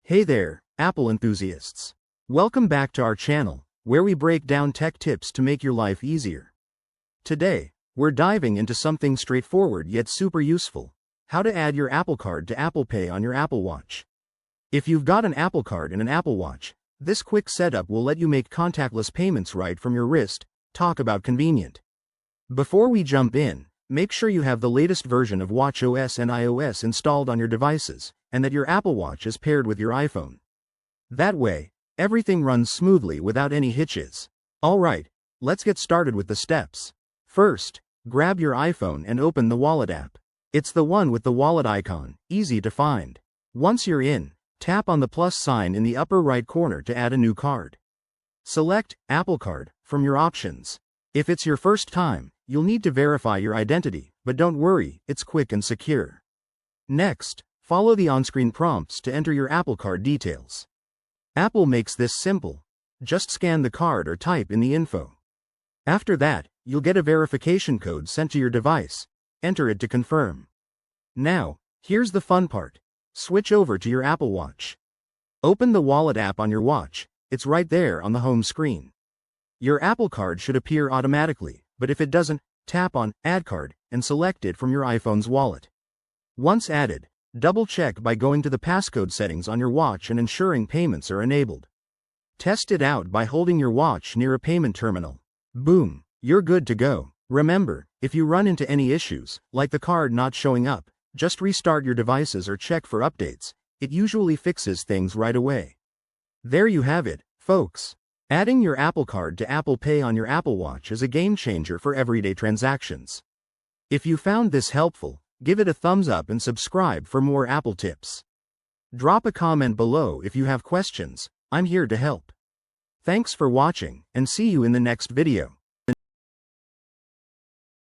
Hey there, Apple enthusiasts. Welcome back to our channel, where we break down tech tips to make your life easier. Today, we're diving into something straightforward yet super useful: how to add your Apple Card to Apple Pay on your Apple Watch. If you've got an Apple Card and an Apple Watch, this quick setup will let you make contactless payments right from your wrist. Talk about convenient. Before we jump in, make sure you have the latest version of watchOS and iOS installed on your devices, and that your Apple Watch is paired with your iPhone. That way, everything runs smoothly without any hitches. Alright, let's get started with the steps. First, grab your iPhone and open the Wallet app. It's the one with the wallet icon, easy to find. Once you're in, tap on the plus sign in the upper right corner to add a new card. Select Apple Card from your options. If it's your first time, you'll need to verify your identity, but don't worry, it's quick and secure. Next, follow the on-screen prompts to enter your Apple Card details. Apple makes this simple. Just scan the card or type in the info. After that, you'll get a verification code sent to your device. Enter it to confirm. Now, here's the fun part. Switch over to your Apple Watch. Open the Wallet app on your watch. It's right there on the home screen. Your Apple Card should appear automatically, but if it doesn't, tap on Add Card and select it from your iPhone's wallet. Once added, double-check by going to the passcode settings on your watch and ensuring payments are enabled. Test it out by holding your watch near a payment terminal. Boom, you're good to go. Remember, if you run into any issues, like the card not showing up, just restart your devices or check for updates. It usually fixes things right away. There you have it, folks. Adding your Apple Card to Apple Pay on your Apple Watch is a game changer for everyday transactions. If you found this helpful, give it a thumbs up and subscribe for more Apple tips. Drop a comment below if you have questions. I'm here to help. Thanks for watching, and see you in the next video.